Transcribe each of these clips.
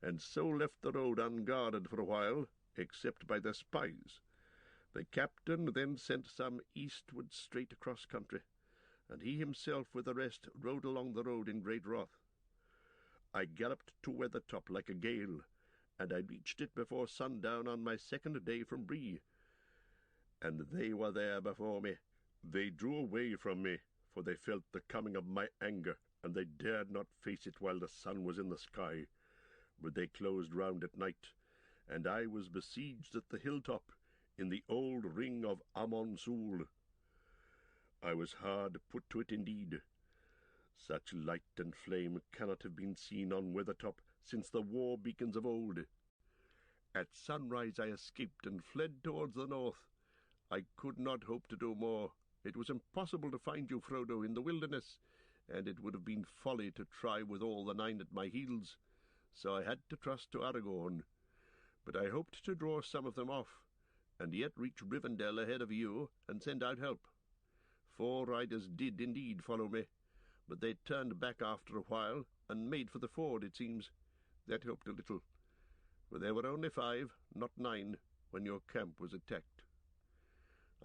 and so left the road unguarded for a while, except by their spies. The captain then sent some eastward straight across country, and he himself with the rest rode along the road in great wrath. I galloped to Weathertop like a gale, and I reached it before sundown on my second day from Bree. And they were there before me. They drew away from me, for they felt the coming of my anger, and they dared not face it while the sun was in the sky. But they closed round at night, and I was besieged at the hilltop, in the old ring of Amon-Sul. I was hard put to it indeed. Such light and flame cannot have been seen on Weathertop since the war beacons of old. At sunrise I escaped and fled towards the north. I could not hope to do more. It was impossible to find you, Frodo, in the wilderness, and it would have been folly to try with all the 9 at my heels, so I had to trust to Aragorn. But I hoped to draw some of them off, and yet reach Rivendell ahead of you, and send out help. 4 riders did indeed follow me, but they turned back after a while, and made for the ford, it seems. That helped a little, for there were only 5, not 9, when your camp was attacked.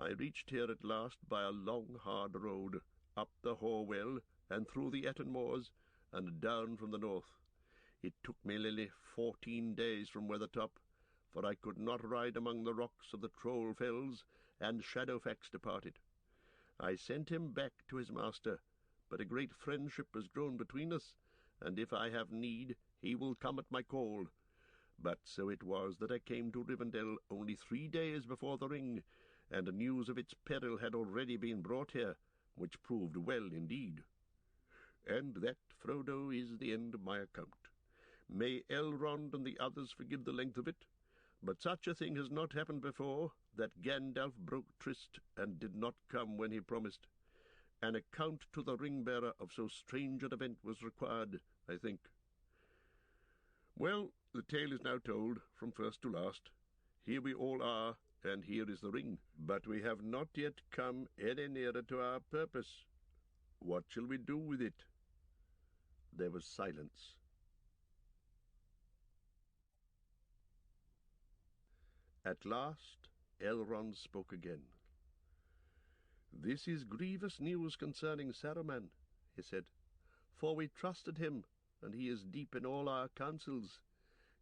I reached here at last by a long, hard road, up the Horwell, and through the Eton moors, and down from the north. It took me nearly 14 days from Weathertop, for I could not ride among the rocks of the Troll Fells, and Shadowfax departed. I sent him back to his master, but a great friendship has grown between us, and if I have need, he will come at my call. But so it was that I came to Rivendell only 3 days before the ring, and news of its peril had already been brought here, which proved well indeed. And that, Frodo, is the end of my account. May Elrond and the others forgive the length of it, but such a thing has not happened before, that Gandalf broke tryst, and did not come when he promised. An account to the ring-bearer of so strange an event was required, I think. Well, the tale is now told, from first to last. Here we all are, and here is the ring, but we have not yet come any nearer to our purpose. What shall we do with it? There was silence. At last Elrond spoke again. "This is grievous news concerning Saruman," he said, "for we trusted him, and he is deep in all our counsels.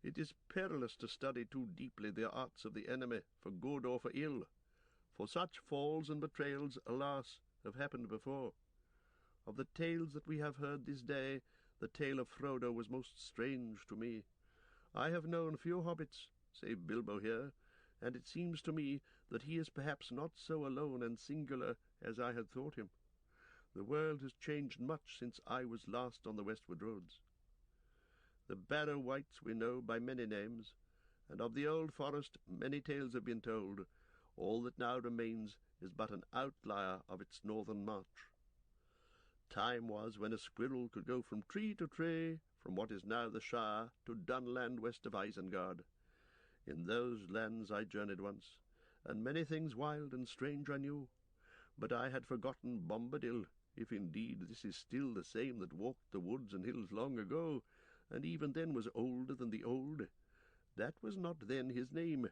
It is perilous to study too deeply the arts of the enemy, for good or for ill, for such falls and betrayals, alas, have happened before. Of the tales that we have heard this day, the tale of Frodo was most strange to me. I have known few hobbits, save Bilbo here, and it seems to me that he is perhaps not so alone and singular as I had thought him. The world has changed much since I was last on the westward roads. The Barrow Wights we know by many names, and of the old forest many tales have been told. All that now remains is but an outlier of its northern march. Time was when a squirrel could go from tree to tree, from what is now the Shire to Dunland west of Isengard. In those lands I journeyed once, and many things wild and strange I knew. But I had forgotten Bombadil, if indeed this is still the same that walked the woods and hills long ago, and even then was older than the old. That was not then his name.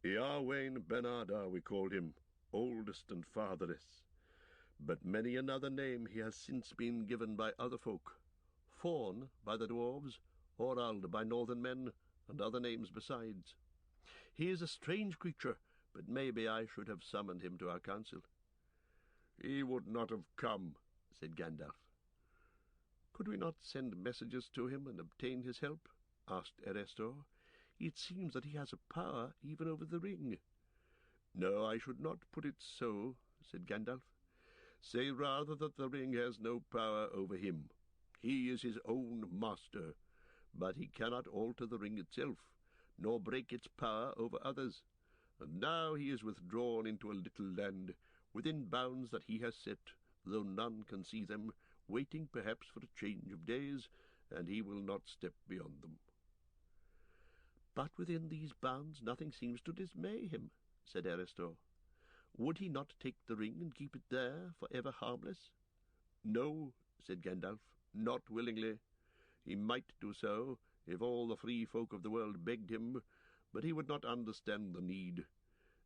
Eowyn Ben-Adar we called him, oldest and fatherless. But many another name he has since been given by other folk. Fawn by the dwarves, Orald by northern men, and other names besides. He is a strange creature, but maybe I should have summoned him to our council." "He would not have come," said Gandalf. "Could we not send messengers to him and obtain his help?" asked Erestor. "It seems that he has a power even over the ring." "No, I should not put it so," said Gandalf. "Say rather that the ring has no power over him. He is his own master, but he cannot alter the ring itself, nor break its power over others. And now he is withdrawn into a little land, within bounds that he has set, though none can see them, waiting perhaps for a change of days, and he will not step beyond them." "But within these bounds nothing seems to dismay him," said Erestor. "Would he not take the ring and keep it there, for ever harmless?" "No," said Gandalf, "not willingly. He might do so, if all the free folk of the world begged him, but he would not understand the need.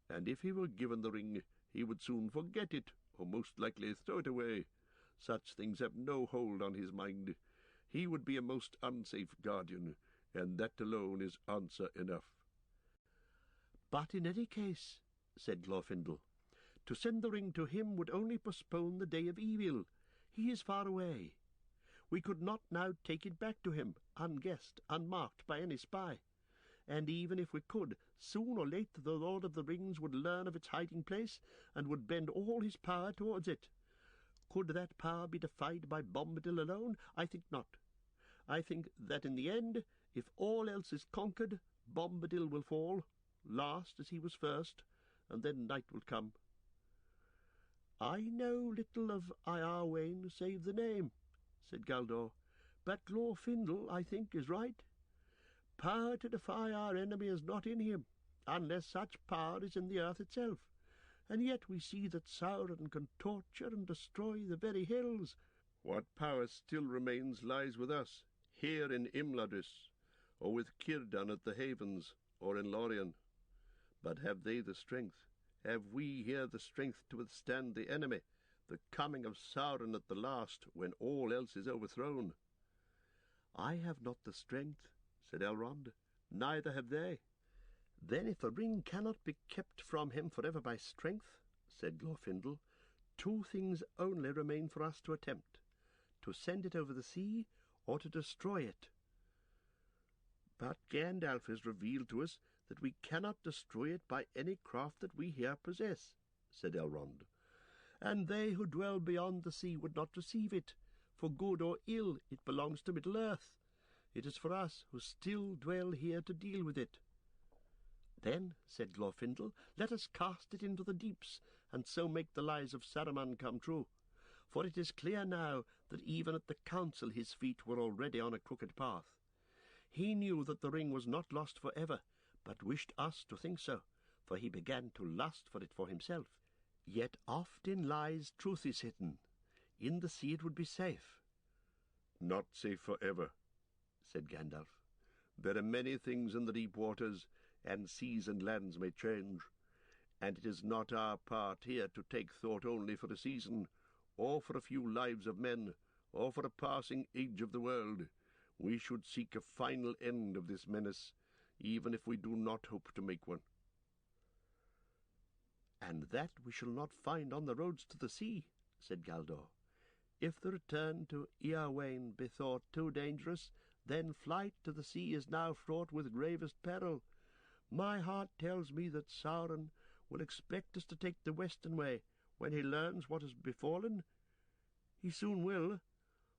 And if he were given the ring, he would soon forget it, or most likely throw it away. Such things have no hold on his mind. He would be a most unsafe guardian, and that alone is answer enough." "But in any case," said Glorfindel, "to send the ring to him would only postpone the day of evil. He is far away. We could not now take it back to him, unguessed, unmarked by any spy. And even if we could, soon or late the Lord of the Rings would learn of its hiding-place, and would bend all his power towards it. Could that power be defied by Bombadil alone? I think not. I think that in the end, if all else is conquered, Bombadil will fall, last as he was first, and then night will come." "I know little of Iarwain save the name," said Galdor, "but Glorfindel, I think, is right. Power to defy our enemy is not in him, unless such power is in the earth itself. And yet we see that Sauron can torture and destroy the very hills." "What power still remains lies with us, here in Imladris, or with Círdan at the Havens, or in Lorien. But have they the strength? Have we here the strength to withstand the enemy, the coming of Sauron at the last, when all else is overthrown?" "I have not the strength," said Elrond. "Neither have they." "Then if the ring cannot be kept from him forever by strength," said Glorfindel, "two things only remain for us to attempt: to send it over the sea, or to destroy it." "But Gandalf has revealed to us that we cannot destroy it by any craft that we here possess," said Elrond. "And they who dwell beyond the sea would not receive it. For good or ill, it belongs to Middle-earth. It is for us who still dwell here to deal with it." "Then," said Glorfindel, "let us cast it into the deeps, and so make the lies of Saruman come true. For it is clear now that even at the council his feet were already on a crooked path. He knew that the ring was not lost for ever, but wished us to think so, for he began to lust for it for himself. Yet oft in lies truth is hidden. In the sea it would be safe." "Not safe for ever," said Gandalf. "There are many things in the deep waters, and seas and lands may change, and it is not our part here to take thought only for a season, or for a few lives of men, or for a passing age of the world. We should seek a final end of this menace, even if we do not hope to make one." "And that we shall not find on the roads to the sea," said Galdor. "If the return to Iarwain be thought too dangerous, then flight to the sea is now fraught with gravest peril. My heart tells me that Sauron will expect us to take the western way when he learns what has befallen. He soon will.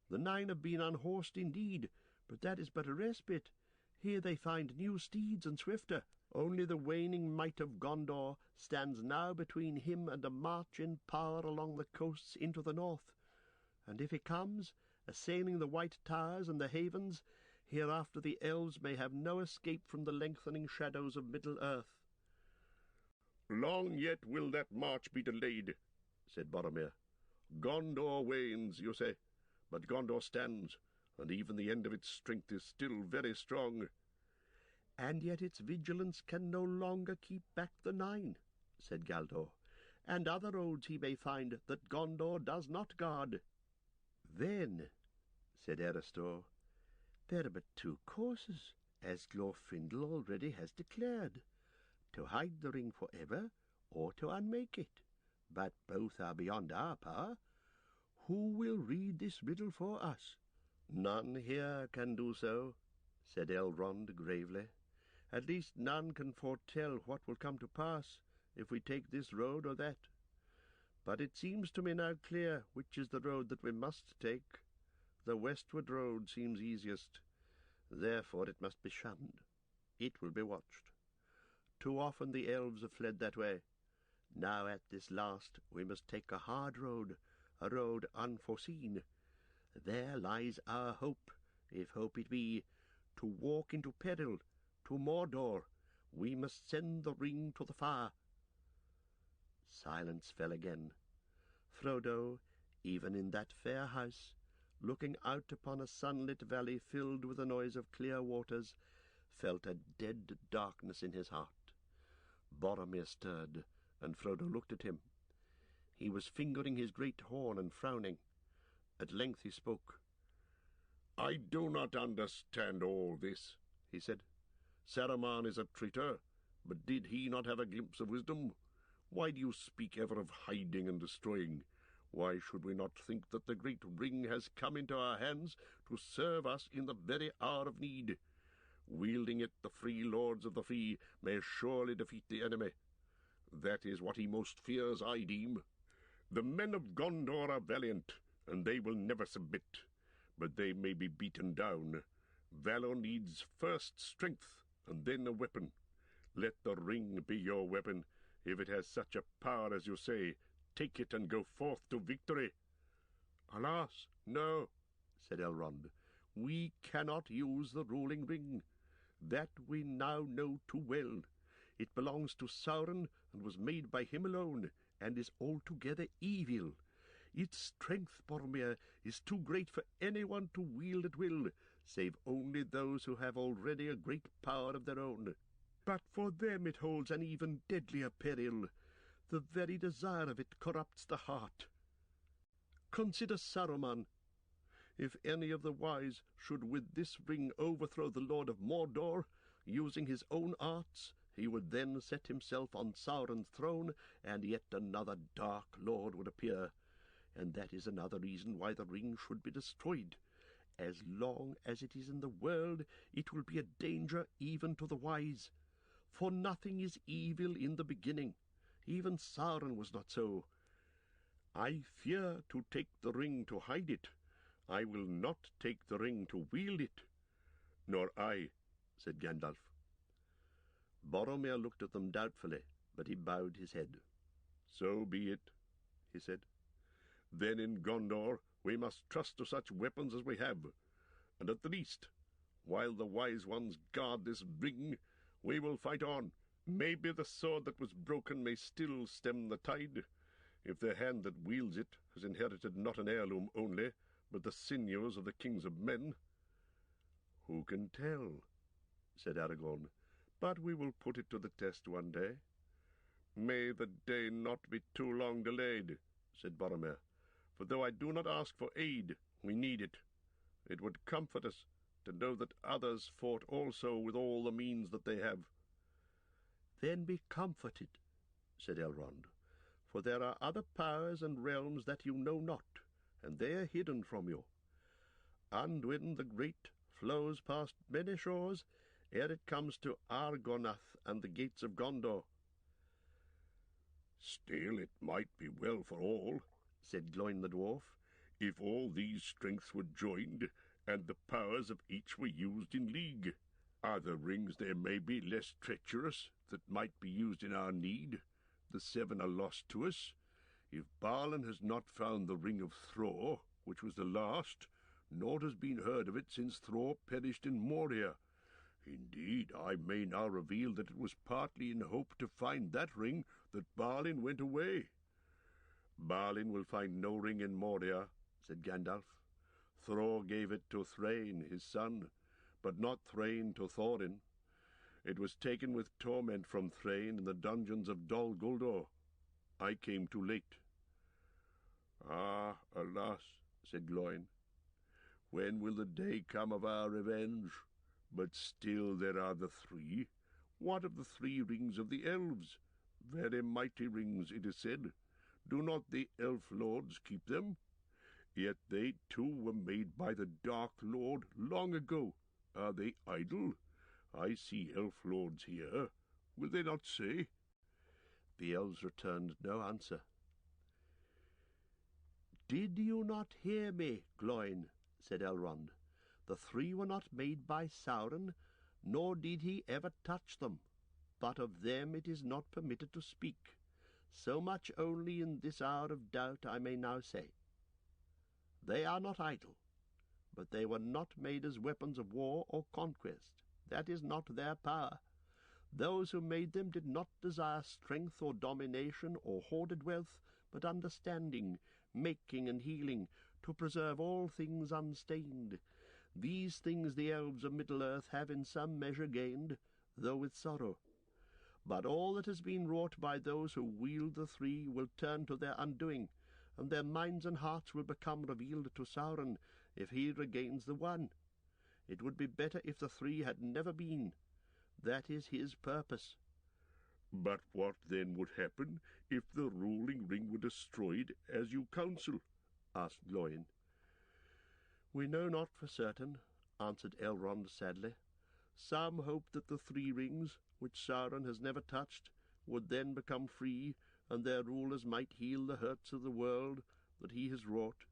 The Nine have been unhorsed indeed, but that is but a respite. Here they find new steeds and swifter. Only the waning might of Gondor stands now between him and a march in power along the coasts into the north. And if he comes, assailing the White Towers and the Havens, hereafter the elves may have no escape from the lengthening shadows of Middle-earth." "Long yet will that march be delayed," said Boromir. "Gondor wanes, you say, but Gondor stands, and even the end of its strength is still very strong." "And yet its vigilance can no longer keep back the Nine," said Galdor, "and other roads he may find that Gondor does not guard." "Then," said Erestor, "there are but two courses, as Glorfindel already has declared: to hide the ring for ever, or to unmake it. But both are beyond our power. Who will read this riddle for us?" "None here can do so," said Elrond gravely. "At least none can foretell what will come to pass if we take this road or that. But it seems to me now clear which is the road that we must take. The westward road seems easiest. Therefore it must be shunned. It will be watched. Too often the elves have fled that way. Now at this last we must take a hard road, a road unforeseen. There lies our hope, if hope it be, to walk into peril, to Mordor. We must send the ring to the fire." Silence fell again. Frodo, even in that fair house, looking out upon a sunlit valley filled with the noise of clear waters, felt a dead darkness in his heart. Boromir stirred, and Frodo looked at him. He was fingering his great horn and frowning. At length he spoke. "I do not understand all this," he said. "Saruman is a traitor, but did he not have a glimpse of wisdom? Why do you speak ever of hiding and destroying? Why should we not think that the great ring has come into our hands to serve us in the very hour of need? Wielding it, the free lords of the free may surely defeat the enemy. That is what he most fears, I deem. The men of Gondor are valiant, and they will never submit, but they may be beaten down. Valor needs first strength, and then a weapon. Let the ring be your weapon. If it has such a power as you say, take it and go forth to victory." "Alas, no," said Elrond. "We cannot use the ruling ring. That we now know too well. It belongs to Sauron, and was made by him alone, and is altogether evil. Its strength, Boromir, is too great for anyone to wield at will, save only those who have already a great power of their own. But for them it holds an even deadlier peril. The very desire of it corrupts the heart. Consider Saruman. If any of the wise should with this ring overthrow the Lord of Mordor, using his own arts, he would then set himself on Sauron's throne, and yet another dark lord would appear. And that is another reason why the ring should be destroyed. As long as it is in the world, it will be a danger even to the wise. For nothing is evil in the beginning. Even Sauron was not so. I fear to take the ring to hide it. I will not take the ring to wield it." "Nor I," said Gandalf. Boromir looked at them doubtfully, but he bowed his head. "So be it," he said. "Then in Gondor we must trust to such weapons as we have, and at the least, while the wise ones guard this ring, we will fight on. Maybe the sword that was broken may still stem the tide, if the hand that wields it has inherited not an heirloom only, but the sinews of the kings of men." "Who can tell?" said Aragorn. "But we will put it to the test one day." "May the day not be too long delayed," said Boromir. "For though I do not ask for aid, we need it. It would comfort us to know that others fought also with all the means that they have." "Then be comforted," said Elrond, "for there are other powers and realms that you know not, and they are hidden from you. Anduin the Great flows past many shores ere it comes to Argonath and the gates of Gondor." "Still it might be well for all," said Gloin the dwarf, "if all these strengths were joined, and the powers of each were used in league. Other rings there may be less treacherous, that might be used in our need. The seven are lost to us. If Balin has not found the ring of Thror, which was the last, naught has been heard of it since Thror perished in Moria. Indeed, I may now reveal that it was partly in hope to find that ring that Balin went away." "Balin will find no ring in Moria," said Gandalf. "Thror gave it to Thrain, his son, but not Thrain to Thorin. It was taken with torment from Thrain in the dungeons of Dol Guldur. I came too late." "Ah, alas," said Gloin, "when will the day come of our revenge? But still there are the three. What of the 3 rings of the elves? Very mighty rings, it is said. Do not the elf lords keep them? Yet they too were made by the Dark Lord long ago. Are they idle? I see elf lords here. Will they not say?" The elves returned no answer. "Did you not hear me, Gloin?" said Elrond. "The 3 were not made by Sauron, nor did he ever touch them. But of them it is not permitted to speak. So much only in this hour of doubt I may now say. They are not idle, but they were not made as weapons of war or conquest. That is not their power. Those who made them did not desire strength or domination or hoarded wealth, but understanding, making and healing, to preserve all things unstained. These things the elves of Middle-earth have in some measure gained, though with sorrow. But all that has been wrought by those who wield the three will turn to their undoing, and their minds and hearts will become revealed to Sauron if he regains the one. It would be better if the three had never been. That is his purpose. But what then would happen if the ruling ring were destroyed, as you counsel? Asked Glóin. We know not for certain, answered Elrond sadly. Some hope that the three rings, which Sauron has never touched, would then become free, and their rulers might heal the hurts of the world that he has wrought.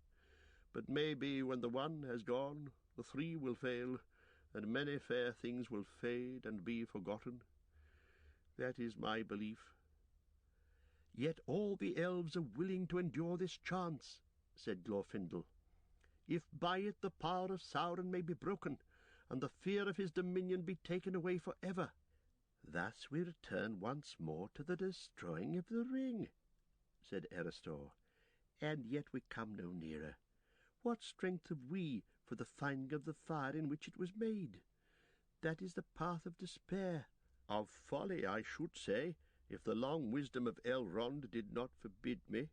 But maybe when the one has gone, the three will fail, and many fair things will fade and be forgotten. That is my belief. Yet all the elves are willing to endure this chance, said Glorfindel. If by it the power of Sauron may be broken, and the fear of his dominion be taken away for ever. Thus we return once more to the destroying of the ring, said Erestor, and yet we come no nearer. What strength have we for the finding of the fire in which it was made? That is the path of despair. Of folly, I should say, if the long wisdom of Elrond did not forbid me.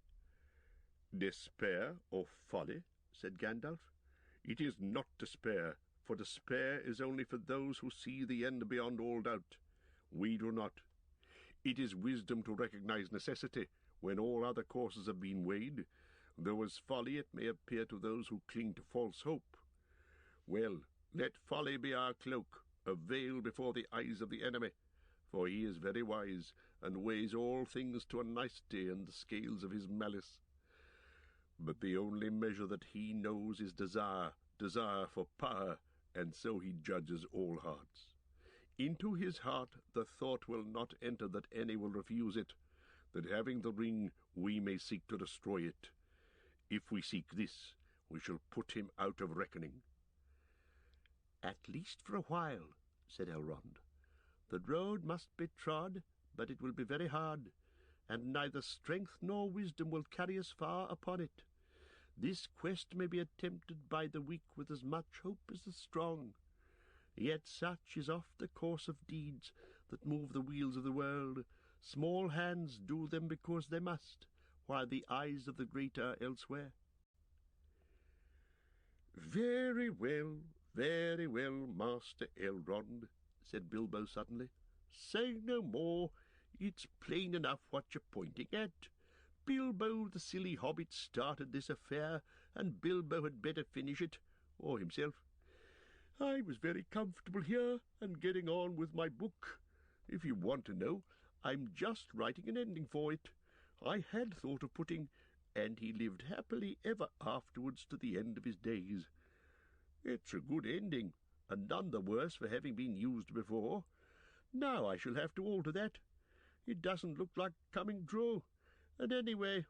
Despair or folly, said Gandalf. It is not despair, for despair is only for those who see the end beyond all doubt. We do not. It is wisdom to recognize necessity when all other courses have been weighed, though as folly it may appear to those who cling to false hope. Well, let folly be our cloak, a veil before the eyes of the enemy, for he is very wise, and weighs all things to a nicety in the scales of his malice. But the only measure that he knows is desire for power, and so he judges all hearts. Into his heart the thought will not enter that any will refuse it, that having the ring we may seek to destroy it. If we seek this, we shall put him out of reckoning. At least for a while, said Elrond. The road must be trod, but it will be very hard, and neither strength nor wisdom will carry us far upon it. This quest may be attempted by the weak with as much hope as the strong. Yet such is oft the course of deeds that move the wheels of the world. Small hands do them because they must, while the eyes of the great are elsewhere. Very well, Master Elrond, said Bilbo suddenly. Say no more. It's plain enough what you're pointing at. Bilbo the silly hobbit started this affair, and Bilbo had better finish it, or himself. I was very comfortable here, and getting on with my book. If you want to know, I'm just writing an ending for it. I had thought of putting, and he lived happily ever afterwards to the end of his days. It's a good ending, and none the worse for having been used before. Now I shall have to alter that. It doesn't look like coming true, and anyway,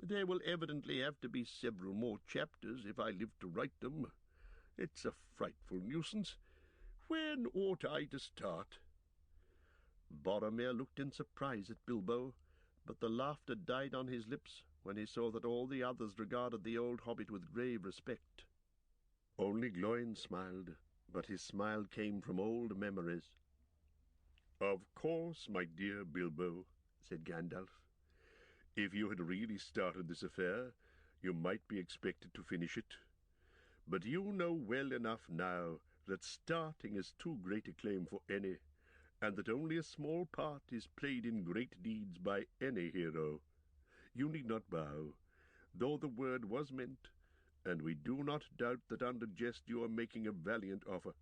there will evidently have to be several more chapters if I live to write them. It's a frightful nuisance. When ought I to start? Boromir looked in surprise at Bilbo, but the laughter died on his lips when he saw that all the others regarded the old hobbit with grave respect. Only Glóin smiled, but his smile came from old memories. Of course, my dear Bilbo, said Gandalf. If you had really started this affair, you might be expected to finish it. But you know well enough now that starting is too great a claim for any, and that only a small part is played in great deeds by any hero. You need not bow, though the word was meant, and we do not doubt that under jest you are making a valiant offer.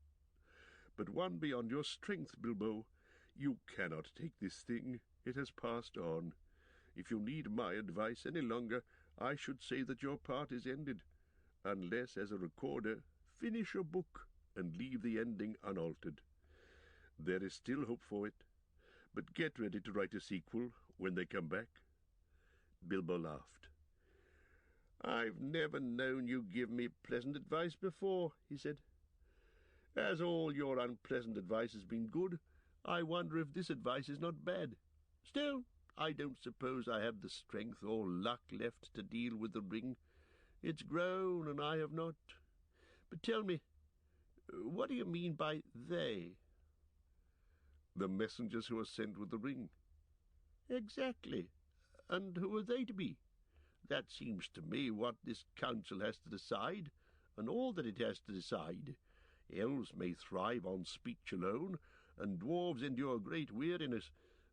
But one beyond your strength, Bilbo. You cannot take this thing. It has passed on. If you need my advice any longer, I should say that your part is ended, unless, as a recorder, finish your book and leave the ending unaltered. There is still hope for it, but get ready to write a sequel when they come back. Bilbo laughed. I've never known you give me pleasant advice before, he said. As all your unpleasant advice has been good, I wonder if this advice is not bad. Still, I don't suppose I have the strength or luck left to deal with the ring. It's grown, and I have not. But tell me, what do you mean by they?" "The messengers who are sent with the ring." "Exactly. And who are they to be? That seems to me what this council has to decide, and all that it has to decide. Elves may thrive on speech alone, and dwarves endure great weariness,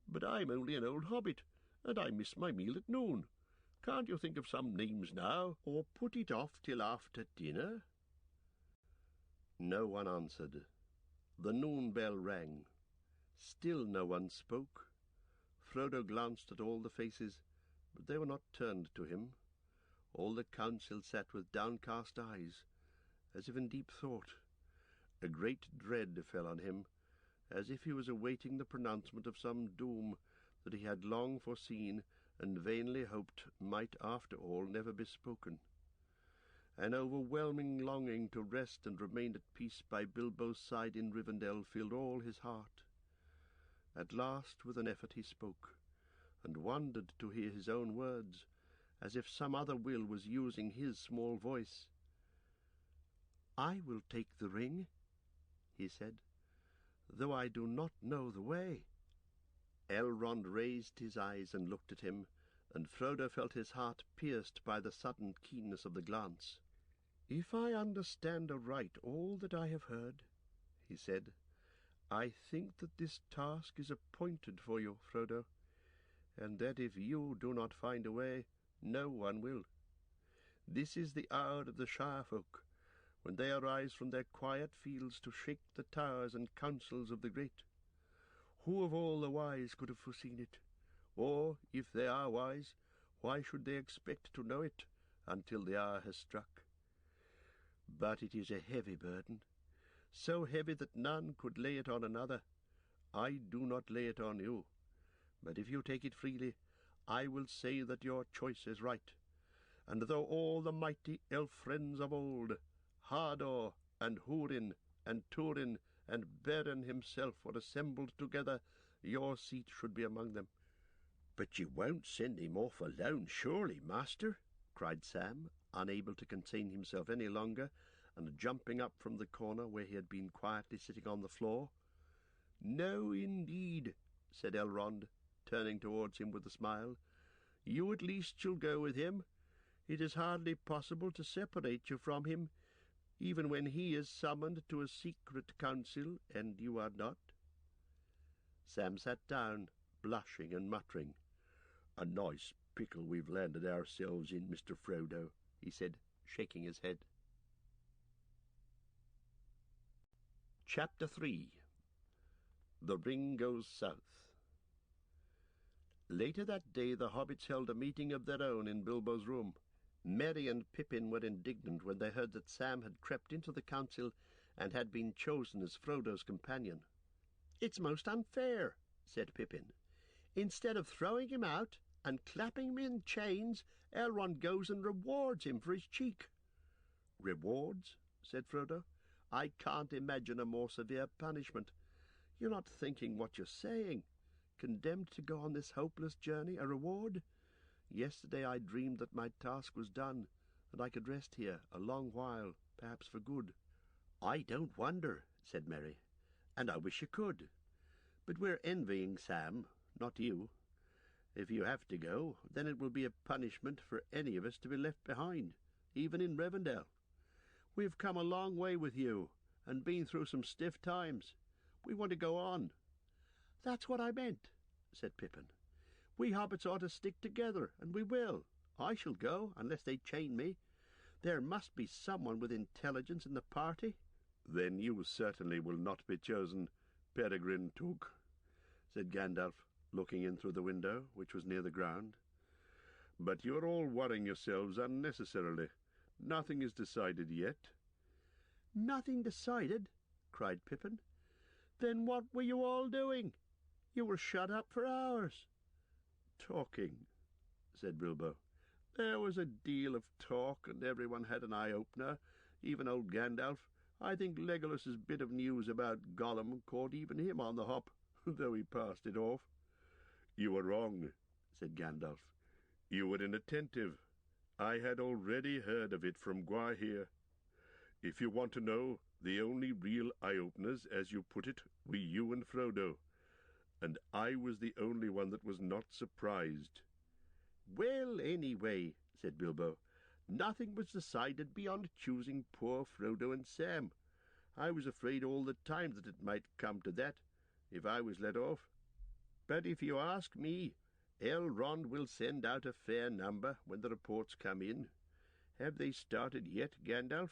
but I'm only an old hobbit, and I miss my meal at noon. Can't you think of some names now, or put it off till after dinner?" No one answered. The noon bell rang. Still no one spoke. Frodo glanced at all the faces, but they were not turned to him. All the council sat with downcast eyes, as if in deep thought. A great dread fell on him, as if he was awaiting the pronouncement of some doom that he had long foreseen and vainly hoped might after all never be spoken. An overwhelming longing to rest and remain at peace by Bilbo's side in Rivendell filled all his heart. At last, with an effort, he spoke, and wondered to hear his own words, as if some other will was using his small voice. "I will take the ring," he said, "though I do not know the way." Elrond raised his eyes and looked at him, and Frodo felt his heart pierced by the sudden keenness of the glance. "If I understand aright all that I have heard," he said, "I think that this task is appointed for you, Frodo, and that if you do not find a way, no one will. This is the hour of the Shire folk, when they arise from their quiet fields to shake the towers and councils of the great. Who of all the wise could have foreseen it? Or, if they are wise, why should they expect to know it until the hour has struck? But it is a heavy burden, so heavy that none could lay it on another. I do not lay it on you, but if you take it freely, I will say that your choice is right. And though all the mighty elf friends of old, Hador and Húrin and Túrin and Beren himself, were assembled together, your seat should be among them." "But you won't send him off alone, surely, master?" cried Sam, unable to contain himself any longer, and jumping up from the corner where he had been quietly sitting on the floor. "No, indeed," said Elrond, turning towards him with a smile. "You at least shall go with him. It is hardly possible to separate you from him, even when he is summoned to a secret council, and you are not." Sam sat down, blushing and muttering. "A nice pickle we've landed ourselves in, Mr. Frodo," he said, shaking his head. Chapter 3. The Ring Goes South. Later that day the hobbits held a meeting of their own in Bilbo's room. Merry and Pippin were indignant when they heard that Sam had crept into the council and had been chosen as Frodo's companion. "It's most unfair," said Pippin. "Instead of throwing him out and clapping him in chains, Elrond goes and rewards him for his cheek." "Rewards?" said Frodo. "I can't imagine a more severe punishment. You're not thinking what you're saying. Condemned to go on this hopeless journey, a reward? Yesterday I dreamed that my task was done, and I could rest here a long while, perhaps for good." "I don't wonder," said Merry, "and I wish you could. But we're envying Sam, not you. If you have to go, then it will be a punishment for any of us to be left behind, even in Rivendell. We've come a long way with you, and been through some stiff times. We want to go on." "That's what I meant," said Pippin. "We hobbits ought to stick together, and we will. I shall go, unless they chain me. There must be someone with intelligence in the party." "Then you certainly will not be chosen, Peregrine Took," said Gandalf, looking in through the window, which was near the ground. "But you are all worrying yourselves unnecessarily. Nothing is decided yet." "Nothing decided?" cried Pippin. "Then what were you all doing? You were shut up for hours." "Talking," said Bilbo. "There was a deal of talk, and everyone had an eye-opener, even old Gandalf. I think Legolas's bit of news about Gollum caught even him on the hop, though he passed it off." "You were wrong," said Gandalf. "You were inattentive. I had already heard of it from Gwaihir. If you want to know, the only real eye-openers, as you put it, were you and Frodo, and I was the only one that was not surprised." "Well, anyway," said Bilbo, "nothing was decided beyond choosing poor Frodo and Sam. I was afraid all the time that it might come to that, if I was let off. But if you ask me, Elrond will send out a fair number when the reports come in. Have they started yet, Gandalf?"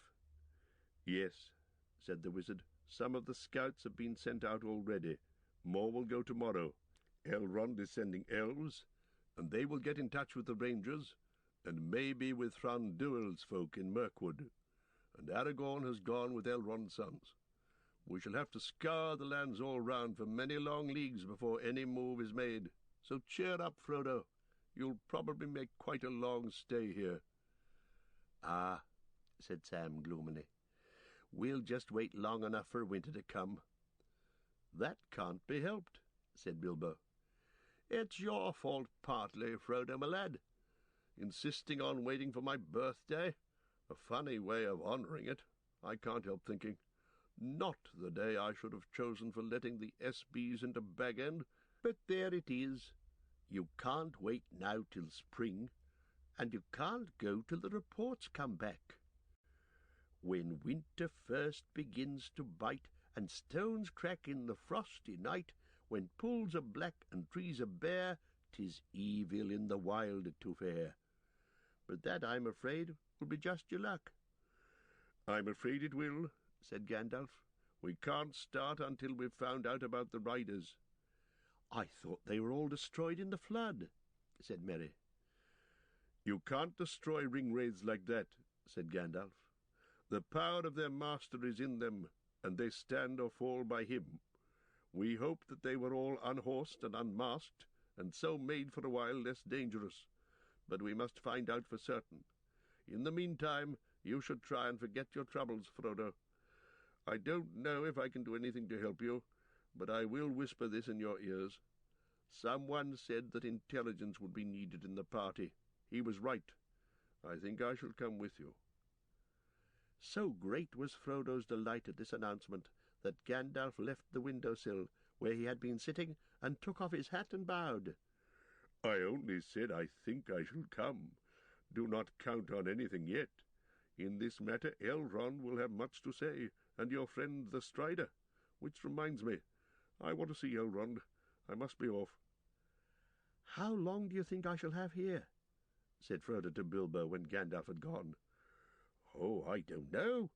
"Yes," said the wizard. "Some of the scouts have been sent out already. More will go tomorrow. Elrond is sending elves, and they will get in touch with the rangers, and maybe with Thranduil's folk in Mirkwood. And Aragorn has gone with Elrond's sons. We shall have to scour the lands all round for many long leagues before any move is made. So cheer up, Frodo. You'll probably make quite a long stay here." "Ah," said Sam gloomily, "we'll just wait long enough for winter to come." "That can't be helped," said Bilbo. "It's your fault partly, Frodo, my lad. Insisting on waiting for my birthday. A funny way of honouring it, I can't help thinking. Not the day I should have chosen for letting the SBs into Bag End. But there it is. You can't wait now till spring, and you can't go till the reports come back. When winter first begins to bite, and stones crack in the frosty night, when pools are black and trees are bare, 'tis evil in the wild to fare. But that, I'm afraid, will be just your luck." "I'm afraid it will," said Gandalf. "We can't start until we've found out about the riders." "I thought they were all destroyed in the flood," said Merry. "You can't destroy ringwraiths like that," said Gandalf. "The power of their master is in them, and they stand or fall by him. We hope that they were all unhorsed and unmasked, and so made for a while less dangerous. But we must find out for certain. In the meantime, you should try and forget your troubles, Frodo. I don't know if I can do anything to help you, but I will whisper this in your ears. Someone said that intelligence would be needed in the party. He was right. I think I shall come with you." So great was Frodo's delight at this announcement that Gandalf left the window-sill where he had been sitting and took off his hat and bowed. "I only said I think I shall come. Do not count on anything yet. In this matter Elrond will have much to say, and your friend the Strider. Which reminds me, I want to see Elrond. I must be off." "How long do you think I shall have here?" said Frodo to Bilbo when Gandalf had gone. "Oh, I don't know.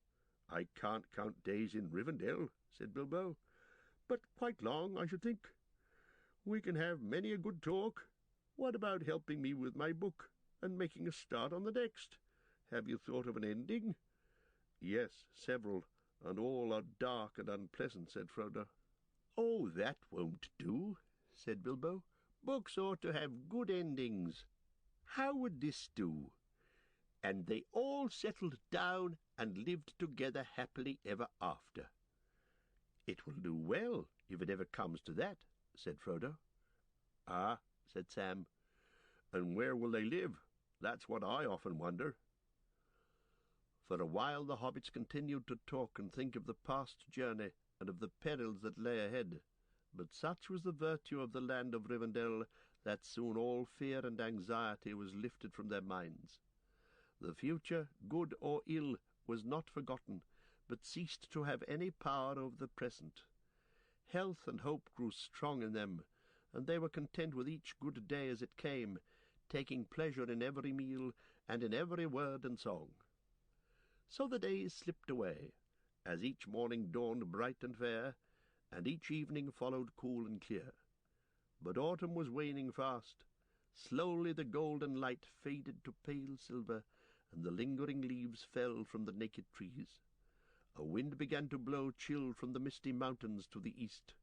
I can't count days in Rivendell," said Bilbo. "But quite long, I should think. We can have many a good talk. What about helping me with my book, and making a start on the next? Have you thought of an ending?" "Yes, several, and all are dark and unpleasant," said Frodo. "Oh, that won't do," said Bilbo. "Books ought to have good endings. How would this do? And they all settled down and lived together happily ever after." "It will do well, if it ever comes to that," said Frodo. "Ah," said Sam. "And where will they live? That's what I often wonder." For a while the hobbits continued to talk and think of the past journey and of the perils that lay ahead, but such was the virtue of the land of Rivendell that soon all fear and anxiety was lifted from their minds. The future, good or ill, was not forgotten, but ceased to have any power over the present. Health and hope grew strong in them, and they were content with each good day as it came, taking pleasure in every meal and in every word and song. So the days slipped away, as each morning dawned bright and fair, and each evening followed cool and clear. But autumn was waning fast. Slowly the golden light faded to pale silver, and the lingering leaves fell from the naked trees. A wind began to blow chill from the misty mountains to the east.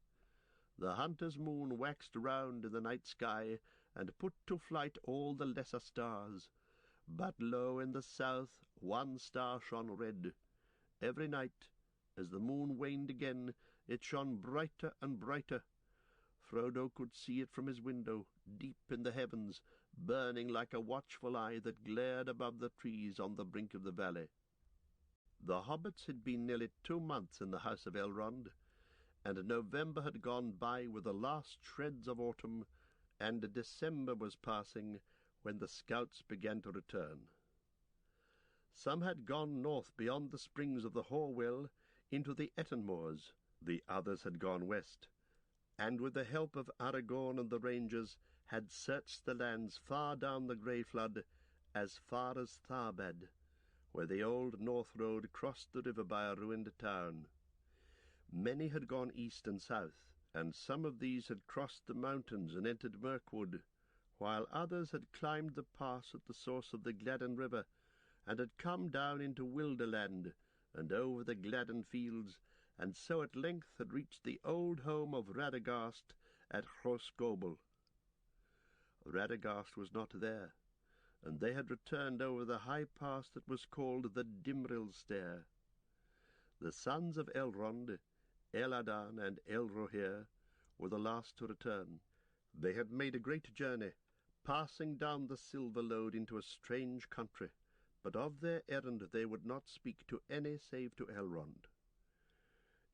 The hunter's moon waxed round in the night sky, and put to flight all the lesser stars. But lo, in the south one star shone red. Every night, as the moon waned again, it shone brighter and brighter. Frodo could see it from his window, deep in the heavens, burning like a watchful eye that glared above the trees on the brink of the valley. The hobbits had been nearly 2 months in the house of Elrond, and November had gone by with the last shreds of autumn, and December was passing when the scouts began to return. Some had gone north beyond the springs of the Horwell into the Eton moors, the others had gone west, and with the help of Aragorn and the rangers had searched the lands far down the Grey Flood as far as Tharbad, where the old north road crossed the river by a ruined town. Many had gone east and south, and some of these had crossed the mountains and entered Mirkwood, while others had climbed the pass at the source of the Gladden River, and had come down into Wilderland and over the Gladden fields, and so at length had reached the old home of Radagast at Hrosgobel. Radagast was not there, and they had returned over the high pass that was called the Dimril Stair. The sons of Elrond, Eladan and Elrohir, were the last to return. They had made a great journey, passing down the Silver Lode into a strange country, but of their errand they would not speak to any save to Elrond.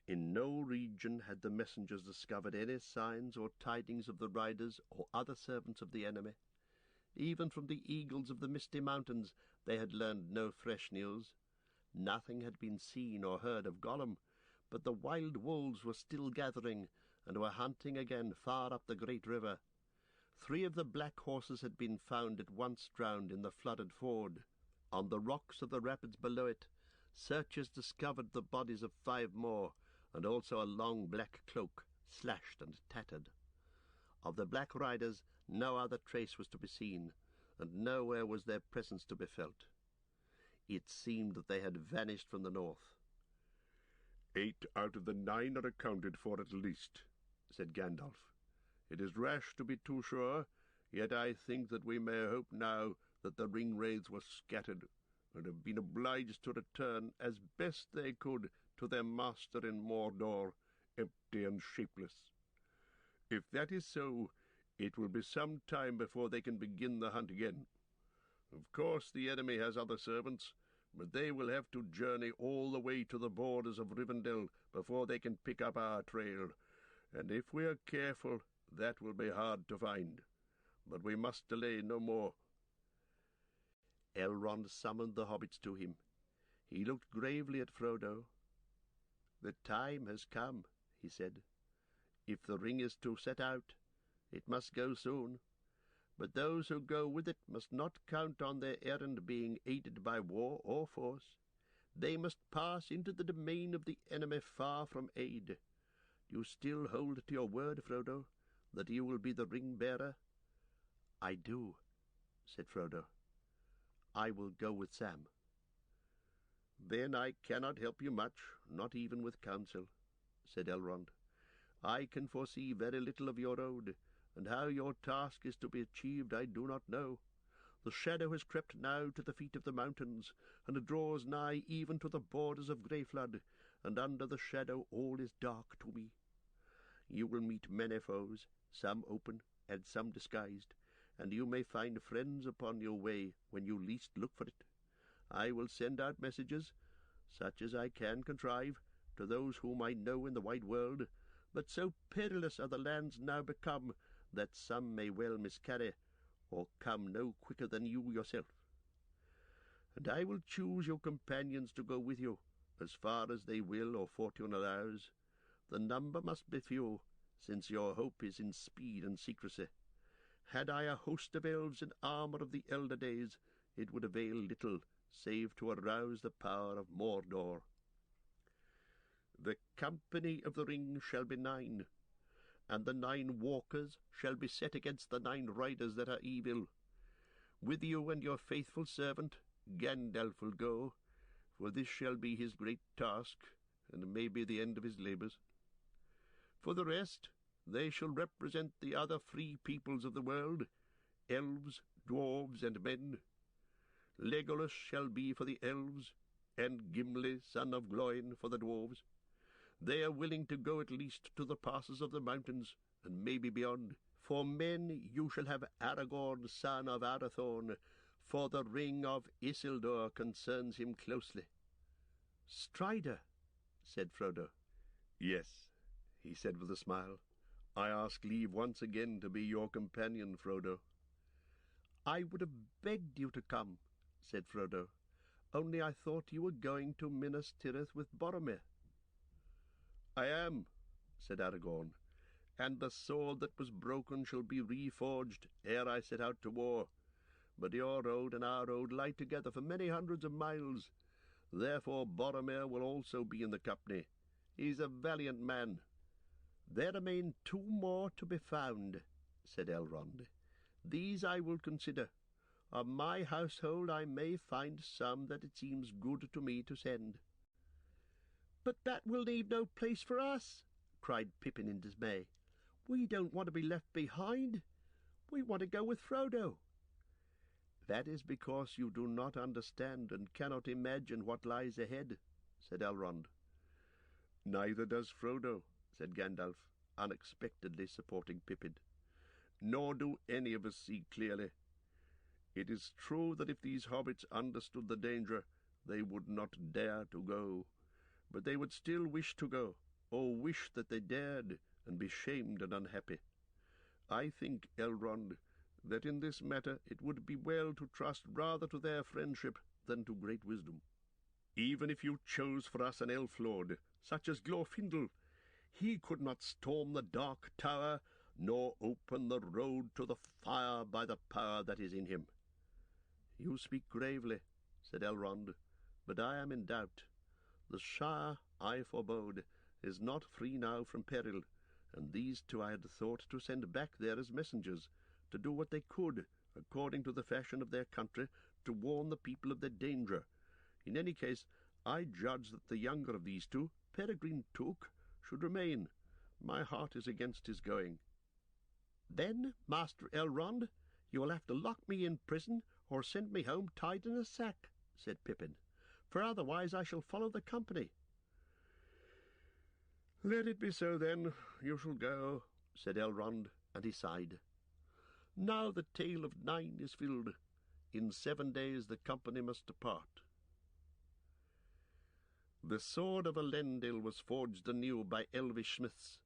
In no region had the messengers discovered any signs or tidings of the riders or other servants of the enemy. Even from the eagles of the misty mountains they had learned no fresh news. Nothing had been seen or heard of Gollum, but the wild wolves were still gathering, and were hunting again far up the great river. 3 of the black horses had been found at once drowned in the flooded ford. On the rocks of the rapids below it, searchers discovered the bodies of 5 more, and also a long black cloak, slashed and tattered. Of the black riders no other trace was to be seen, and nowhere was their presence to be felt. It seemed that they had vanished from the north. 8 out of the 9 are accounted for at least, said Gandalf. It is rash to be too sure, yet I think that we may hope now that the ring-wraiths were scattered, and have been obliged to return as best they could to their master in Mordor, empty and shapeless. If that is so, it will be some time before they can begin the hunt again. Of course the enemy has other servants, but they will have to journey all the way to the borders of Rivendell before they can pick up our trail, and if we are careful, that will be hard to find. But we must delay no more. Elrond summoned the hobbits to him. He looked gravely at Frodo. "The time has come," he said. "If the ring is to set out, it must go soon. But those who go with it must not count on their errand being aided by war or force. They must pass into the domain of the enemy far from aid. Do you still hold to your word, Frodo, that you will be the ring-bearer?" "I do," said Frodo. "I will go with Sam." "Then I cannot help you much, not even with counsel," said Elrond. "I can foresee very little of your road, and how your task is to be achieved I do not know. The shadow has crept now to the feet of the mountains, and draws nigh even to the borders of Greyflood, and under the shadow all is dark to me. You will meet many foes, some open and some disguised, and you may find friends upon your way when you least look for it. I will send out messages, such as I can contrive, to those whom I know in the wide world, but so perilous are the lands now become that some may well miscarry, or come no quicker than you yourself. And I will choose your companions to go with you, as far as they will or fortune allows. The number must be few, since your hope is in speed and secrecy. Had I a host of elves in armour of the elder days, it would avail little, save to arouse the power of Mordor. The company of the ring shall be 9, and the 9 walkers shall be set against the 9 riders that are evil. With you and your faithful servant Gandalf will go, for this shall be his great task, and may be the end of his labours. For the rest, they shall represent the other free peoples of the world, elves, dwarves, and men. Legolas shall be for the elves, and Gimli, son of Gloin, for the dwarves. They are willing to go at least to the passes of the mountains, and maybe beyond, For men you shall have Aragorn, son of Arathorn, for the ring of Isildur concerns him closely. Strider, said Frodo. Yes, he said with a smile. I ask leave once again to be your companion, Frodo. I would have begged you to come, said Frodo, only I thought you were going to Minas Tirith with Boromir. I am, said Aragorn, and the sword that was broken shall be reforged ere I set out to war. But your road and our road lie together for many hundreds of miles. Therefore Boromir will also be in the company. He is a valiant man. There remain 2 more to be found, said Elrond. These I will consider. Of my household I may find some that it seems good to me to send. But that will leave no place for us, cried Pippin in dismay. We don't want to be left behind. We want to go with Frodo. That is because you do not understand and cannot imagine what lies ahead, said Elrond. Neither does Frodo, said Gandalf, unexpectedly supporting Pippin. Nor do any of us see clearly. It is true that if these hobbits understood the danger, they would not dare to go, but they would still wish to go, or wish that they dared, and be shamed and unhappy. I think, Elrond, that in this matter it would be well to trust rather to their friendship than to great wisdom. Even if you chose for us an elf lord, such as Glorfindel, he could not storm the dark tower, nor open the road to the fire by the power that is in him. You speak gravely, said Elrond, but I am in doubt. The Shire, I forebode, is not free now from peril, and these 2 I had thought to send back there as messengers, to do what they could, according to the fashion of their country, to warn the people of their danger. In any case, I judge that the younger of these 2, Peregrine Took, should remain. My heart is against his going. Then, Master Elrond, you will have to lock me in prison, or send me home tied in a sack, said Pippin, for otherwise I shall follow the company. Let it be so, then. You shall go, said Elrond, and he sighed. Now the tale of 9 is filled. In 7 days the company must depart. The sword of Elendil was forged anew by elvish smiths,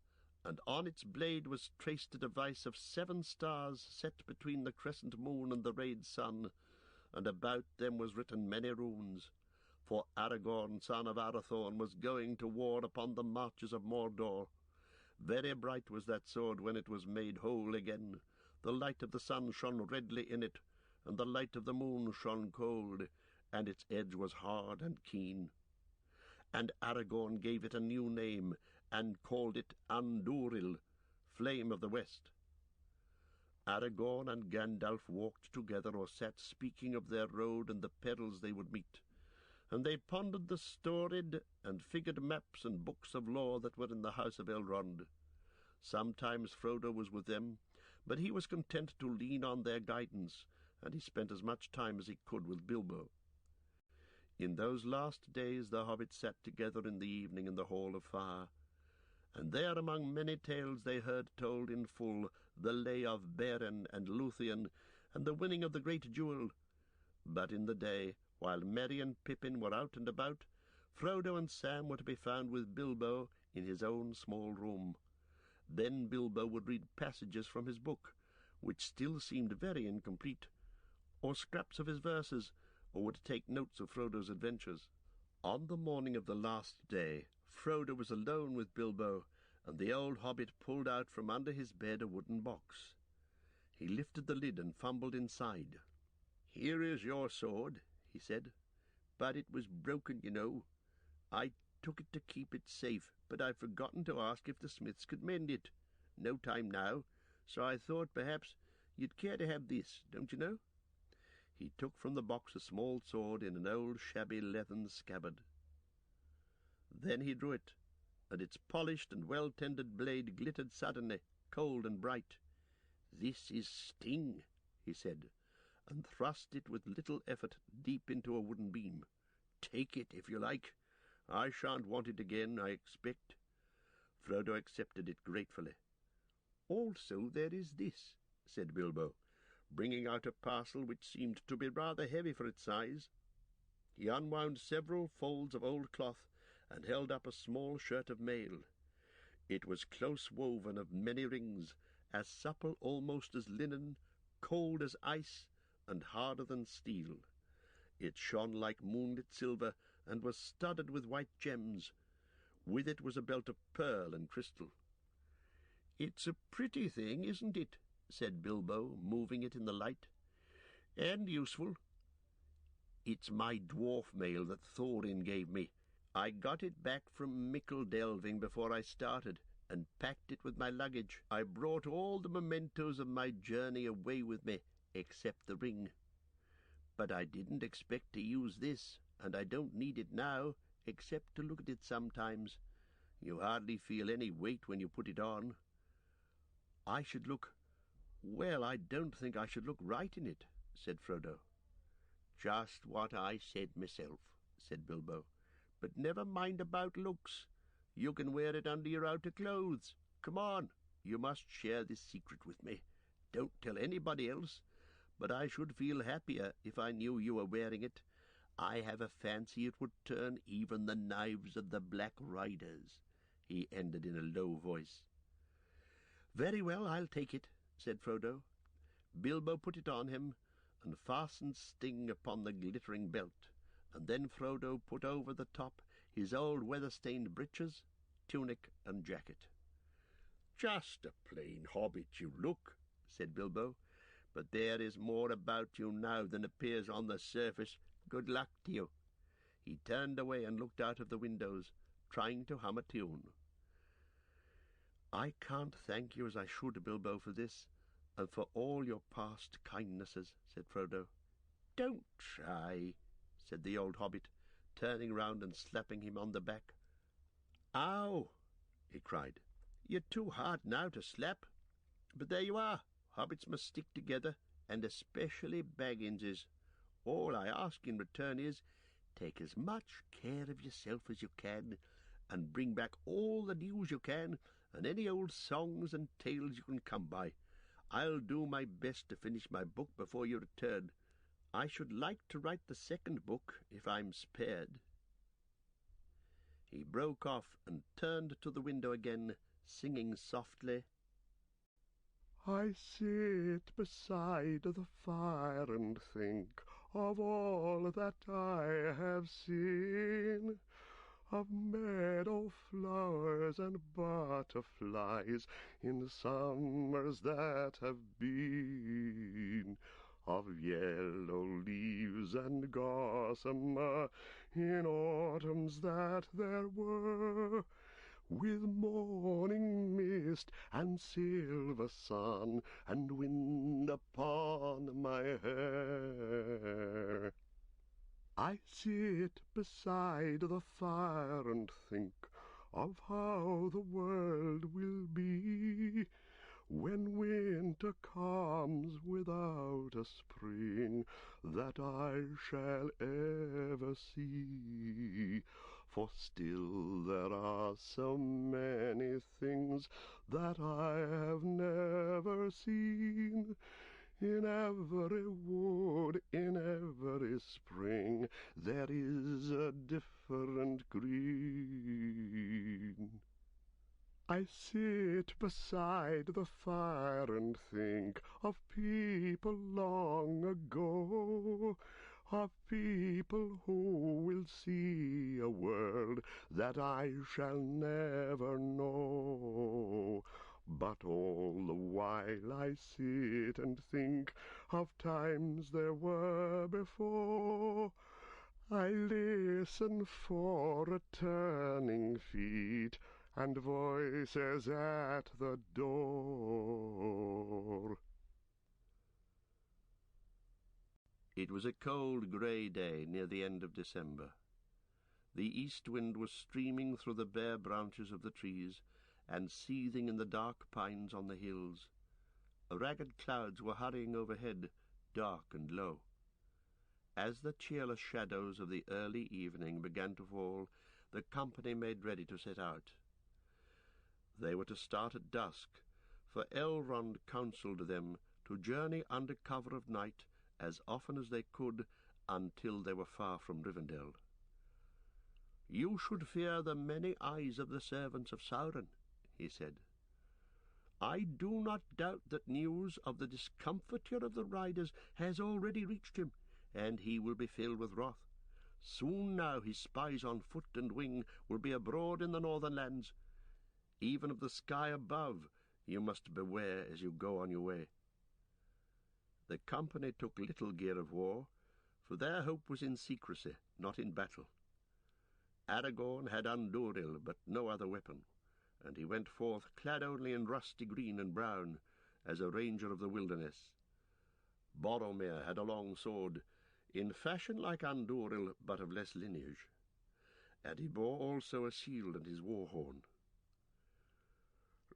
and on its blade was traced a device of 7 stars set between the crescent moon and the rayed sun, and about them was written many runes. For Aragorn, son of Arathorn, was going to war upon the marches of Mordor. Very bright was that sword when it was made whole again. The light of the sun shone redly in it, and the light of the moon shone cold, and its edge was hard and keen. And Aragorn gave it a new name, and called it Andúril, Flame of the West. Aragorn and Gandalf walked together, or sat speaking of their road and the perils they would meet, and they pondered the storied and figured maps and books of lore that were in the house of Elrond. Sometimes Frodo was with them, but he was content to lean on their guidance, and he spent as much time as he could with Bilbo. In those last days the hobbits sat together in the evening in the Hall of Fire, and there among many tales they heard told in full the lay of Beren and Luthien, and the winning of the great jewel. But in the day, while Merry and Pippin were out and about, Frodo and Sam were to be found with Bilbo in his own small room. Then Bilbo would read passages from his book, which still seemed very incomplete, or scraps of his verses, or would take notes of Frodo's adventures. On the morning of the last day, Frodo was alone with Bilbo, and the old hobbit pulled out from under his bed a wooden box. He lifted the lid and fumbled inside. "Here is your sword," he said, "but it was broken, you know. I took it to keep it safe, but I've forgotten to ask if the smiths could mend it. No time now, so I thought perhaps you'd care to have this, don't you know?" He took from the box a small sword in an old shabby leathern scabbard. Then he drew it, and its polished and well-tended blade glittered suddenly, cold and bright. "This is Sting," he said, and thrust it with little effort deep into a wooden beam. "Take it, if you like. I shan't want it again, I expect." Frodo accepted it gratefully. Also there is this, said Bilbo, bringing out a parcel which seemed to be rather heavy for its size. He unwound several folds of old cloth and held up a small shirt of mail. It was close woven of many rings, as supple almost as linen, cold as ice, and harder than steel. It shone like moonlit silver, and was studded with white gems. With it was a belt of pearl and crystal. "It's a pretty thing, isn't it?" said Bilbo, moving it in the light. "And useful. It's my dwarf mail that Thorin gave me. I got it back from Mickle Delving before I started, and packed it with my luggage. I brought all the mementos of my journey away with me, except the ring. But I didn't expect to use this, and I don't need it now, except to look at it sometimes. You hardly feel any weight when you put it on. I should look... Well, I don't think I should look right in it," said Frodo. "Just what I said myself," said Bilbo. "But never mind about looks. You can wear it under your outer clothes. Come on, you must share this secret with me. Don't tell anybody else, but I should feel happier if I knew you were wearing it. I have a fancy it would turn even the knives of the Black Riders," he ended in a low voice. "Very well, I'll take it," said Frodo. Bilbo put it on him, and fastened Sting upon the glittering belt, and then Frodo put over the top his old weather-stained breeches, tunic, and jacket. "Just a plain hobbit you look," said Bilbo, "but there is more about you now than appears on the surface. Good luck to you." He turned away and looked out of the windows, trying to hum a tune. "I can't thank you as I should, Bilbo, for this, and for all your past kindnesses," said Frodo. "Don't try," said the old hobbit, turning round and slapping him on the back. "Ow!" he cried. "You're too hard now to slap. But there you are. Hobbits must stick together, and especially Bagginses. All I ask in return is, take as much care of yourself as you can, and bring back all the news you can, and any old songs and tales you can come by. I'll do my best to finish my book before you return. I should like to write the second book, if I'm spared." He broke off and turned to the window again, singing softly, "I sit beside the fire and think of all that I have seen, of meadow flowers and butterflies in summers that have been, of yellow leaves and gossamer in autumns that there were, with morning mist and silver sun and wind upon my hair. I sit beside the fire and think of how the world will be when winter comes without a spring that I shall ever see. For still there are so many things that I have never seen. In every wood, in every spring, there is a different green. I sit beside the fire and think of people long ago, of people who will see a world that I shall never know. But all the while I sit and think of times there were before. I listen for returning feet and voices at the door. It was a cold grey day near the end of December. The east wind was streaming through the bare branches of the trees and seething in the dark pines on the hills. Ragged clouds were hurrying overhead, dark and low. As the cheerless shadows of the early evening began to fall, the company made ready to set out. They were to start at dusk, for Elrond counselled them to journey under cover of night as often as they could until they were far from Rivendell. "You should fear the many eyes of the servants of Sauron," he said. "I do not doubt that news of the discomfiture of the riders has already reached him, and he will be filled with wrath. Soon now his spies on foot and wing will be abroad in the northern lands. Even of the sky above you must beware as you go on your way." The company took little gear of war, for their hope was in secrecy, not in battle. Aragorn had Andúril, but no other weapon, and he went forth clad only in rusty green and brown, as a ranger of the wilderness. Boromir had a long sword, in fashion like Andúril, but of less lineage, and he bore also a shield and his war-horn.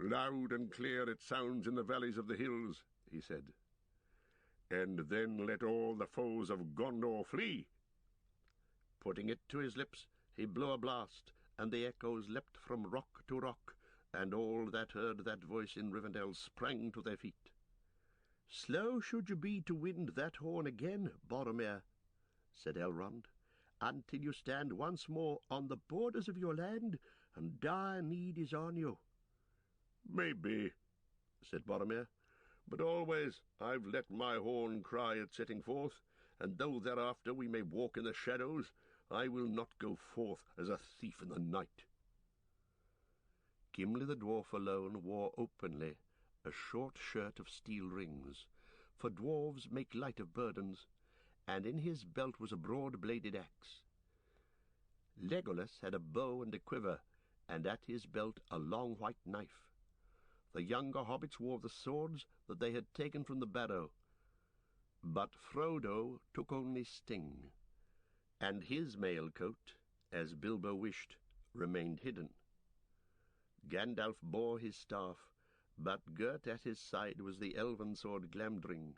"Loud and clear it sounds in the valleys of the hills," he said. "And then let all the foes of Gondor flee." Putting it to his lips, he blew a blast, and the echoes leapt from rock to rock, and all that heard that voice in Rivendell sprang to their feet. "Slow should you be to wind that horn again, Boromir," said Elrond, "until you stand once more on the borders of your land, and dire need is on you." "Maybe," said Boromir, "but always I've let my horn cry at setting forth, and though thereafter we may walk in the shadows, I will not go forth as a thief in the night." Gimli the dwarf alone wore openly a short shirt of steel rings, for dwarves make light of burdens, and in his belt was a broad-bladed axe. Legolas had a bow and a quiver, and at his belt a long white knife. The younger hobbits wore the swords that they had taken from the barrow, but Frodo took only Sting, and his mail coat, as Bilbo wished, remained hidden. Gandalf bore his staff, but girt at his side was the elven sword Glamdring,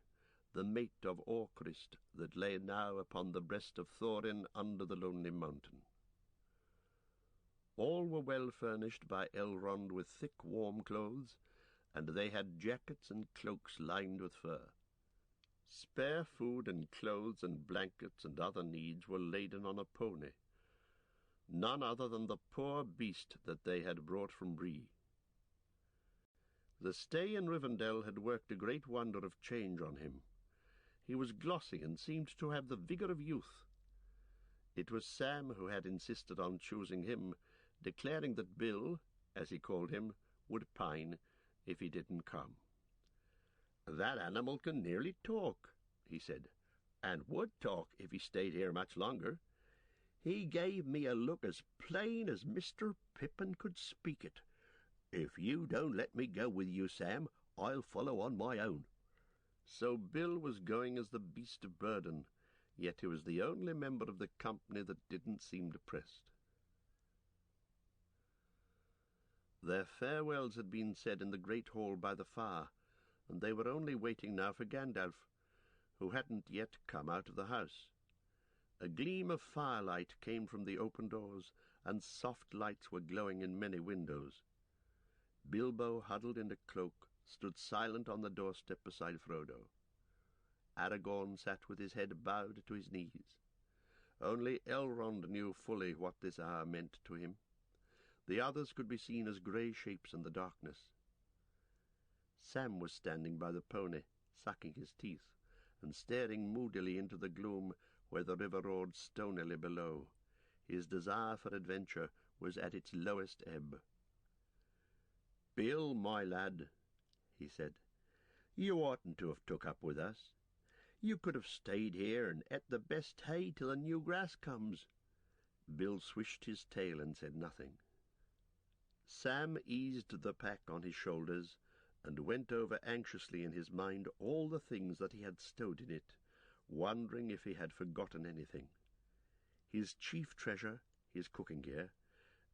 the mate of Orcrist, that lay now upon the breast of Thorin under the lonely mountain. All were well furnished by Elrond with thick warm clothes, and they had jackets and cloaks lined with fur. Spare food and clothes and blankets and other needs were laden on a pony, none other than the poor beast that they had brought from Bree. The stay in Rivendell had worked a great wonder of change on him. He was glossy and seemed to have the vigour of youth. It was Sam who had insisted on choosing him, declaring that Bill, as he called him, would pine if he didn't come. "That animal can nearly talk," he said, "and would talk if he stayed here much longer. He gave me a look as plain as Mr. Pippin could speak it. If you don't let me go with you, Sam, I'll follow on my own." So Bill was going as the beast of burden, yet he was the only member of the company that didn't seem depressed. Their farewells had been said in the great hall by the fire, and they were only waiting now for Gandalf, who hadn't yet come out of the house. A gleam of firelight came from the open doors, and soft lights were glowing in many windows. Bilbo, huddled in a cloak, stood silent on the doorstep beside Frodo. Aragorn sat with his head bowed to his knees. Only Elrond knew fully what this hour meant to him. The others could be seen as grey shapes in the darkness. Sam was standing by the pony, sucking his teeth, and staring moodily into the gloom where the river roared stonily below. His desire for adventure was at its lowest ebb. "Bill, my lad," he said, "you oughtn't to have took up with us. You could have stayed here and ate the best hay till the new grass comes." Bill swished his tail and said nothing. Sam eased the pack on his shoulders and went over anxiously in his mind all the things that he had stowed in it, wondering if he had forgotten anything. His chief treasure, his cooking gear,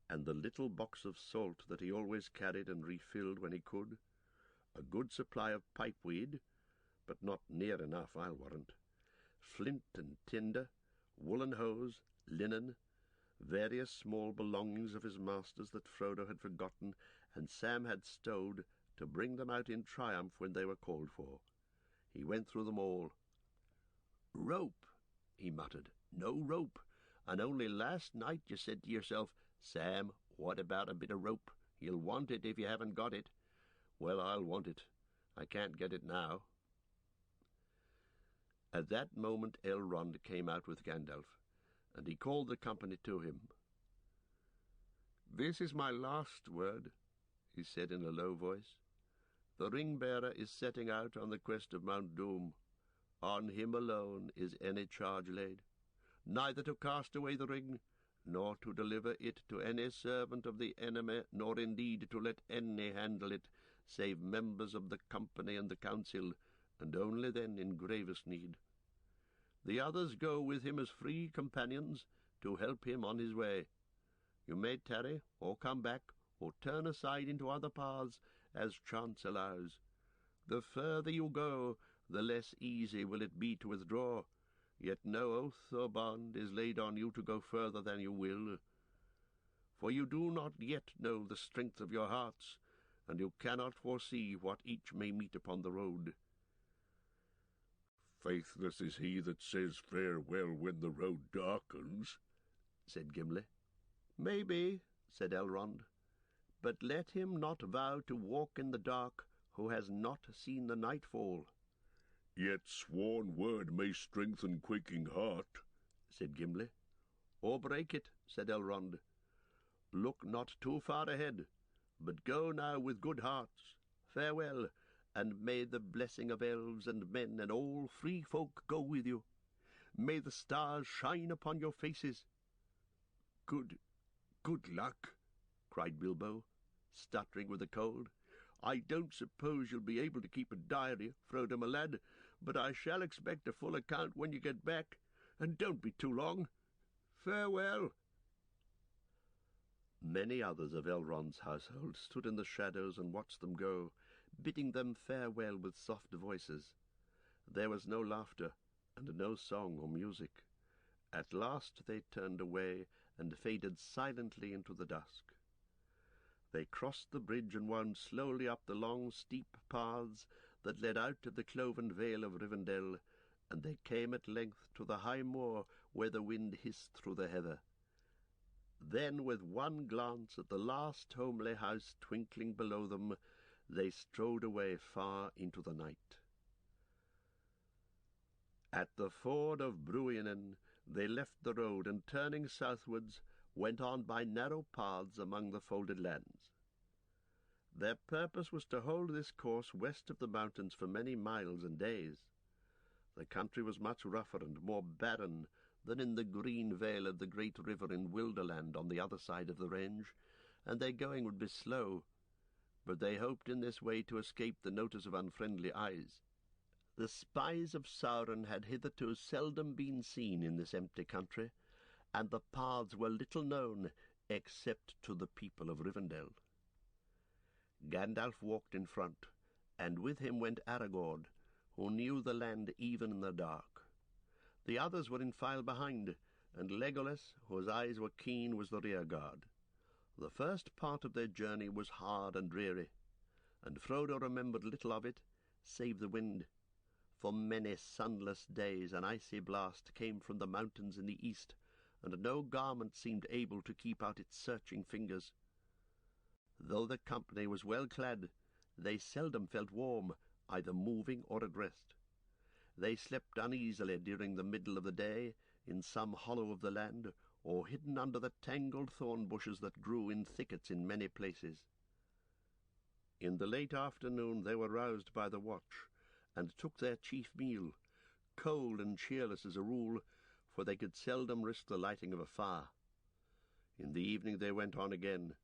and the little box of salt that he always carried and refilled when he could, a good supply of pipeweed, but not near enough, I'll warrant, flint and tinder, woolen hose, linen, various small belongings of his master's that Frodo had forgotten and Sam had stowed to bring them out in triumph when they were called for. He went through them all. "Rope," he muttered. "No rope. And only last night you said to yourself, 'Sam, what about a bit of rope? You'll want it if you haven't got it.' Well, I'll want it. I can't get it now." At that moment Elrond came out with Gandalf, and he called the company to him. "This is my last word," he said in a low voice. "The ring-bearer is setting out on the quest of Mount Doom. On him alone is any charge laid, neither to cast away the ring, nor to deliver it to any servant of the enemy, nor indeed to let any handle it, save members of the company and the council, and only then in gravest need. The others go with him as free companions to help him on his way. You may tarry, or come back, or turn aside into other paths, as chance allows. The further you go, the less easy will it be to withdraw, yet no oath or bond is laid on you to go further than you will. For you do not yet know the strength of your hearts, and you cannot foresee what each may meet upon the road." "Faithless is he that says farewell when the road darkens," said Gimli. "Maybe," said Elrond, "but let him not vow to walk in the dark who has not seen the nightfall." "Yet sworn word may strengthen quaking heart," said Gimli. "Or break it," said Elrond. "Look not too far ahead, but go now with good hearts. Farewell, and may the blessing of elves and men and all free folk go with you. May the stars shine upon your faces." Good luck," cried Bilbo, stuttering with the cold. "I don't suppose you'll be able to keep a diary, Frodo, my lad, but I shall expect a full account when you get back, and don't be too long. Farewell." Many others of Elrond's household stood in the shadows and watched them go, bidding them farewell with soft voices. There was no laughter, and no song or music. At last they turned away and faded silently into the dusk. They crossed the bridge and wound slowly up the long steep paths that led out of the cloven vale of Rivendell, and they came at length to the high moor where the wind hissed through the heather. Then, with one glance at the last homely house twinkling below them, they strode away far into the night. At the ford of Bruinen they left the road, and turning southwards, went on by narrow paths among the folded lands. Their purpose was to hold this course west of the mountains for many miles and days. The country was much rougher and more barren than in the green vale of the great river in Wilderland on the other side of the range, and their going would be slow, but they hoped in this way to escape the notice of unfriendly eyes. The spies of Sauron had hitherto seldom been seen in this empty country, and the paths were little known except to the people of Rivendell. Gandalf walked in front, and with him went Aragorn, who knew the land even in the dark. The others were in file behind, and Legolas, whose eyes were keen, was the rear guard. The first part of their journey was hard and dreary, and Frodo remembered little of it, save the wind. For many sunless days an icy blast came from the mountains in the east, and no garment seemed able to keep out its searching fingers. Though the company was well clad, they seldom felt warm, either moving or at rest. They slept uneasily during the middle of the day, in some hollow of the land, or hidden under the tangled thorn bushes that grew in thickets in many places. In the late afternoon they were roused by the watch, and took their chief meal, cold and cheerless as a rule, for they could seldom risk the lighting of a fire. In the evening they went on again,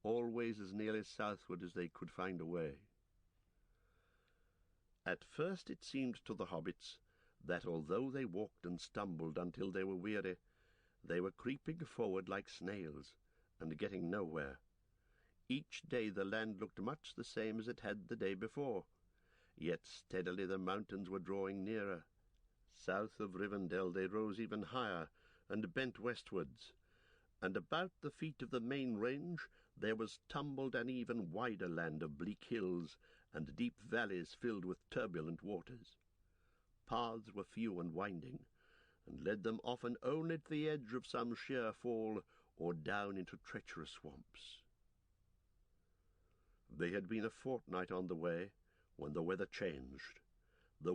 always as nearly southward as they could find a way. At first it seemed to the hobbits that although they walked and stumbled until they were weary, they were creeping forward like snails, and getting nowhere. Each day the land looked much the same as it had the day before, yet steadily the mountains were drawing nearer. South of Rivendell they rose even higher, and bent westwards, and about the feet of the main range there was tumbled an even wider land of bleak hills and deep valleys filled with turbulent waters. Paths were few and winding, and led them often only to the edge of some sheer fall or down into treacherous swamps. They had been a fortnight on the way when the weather changed. The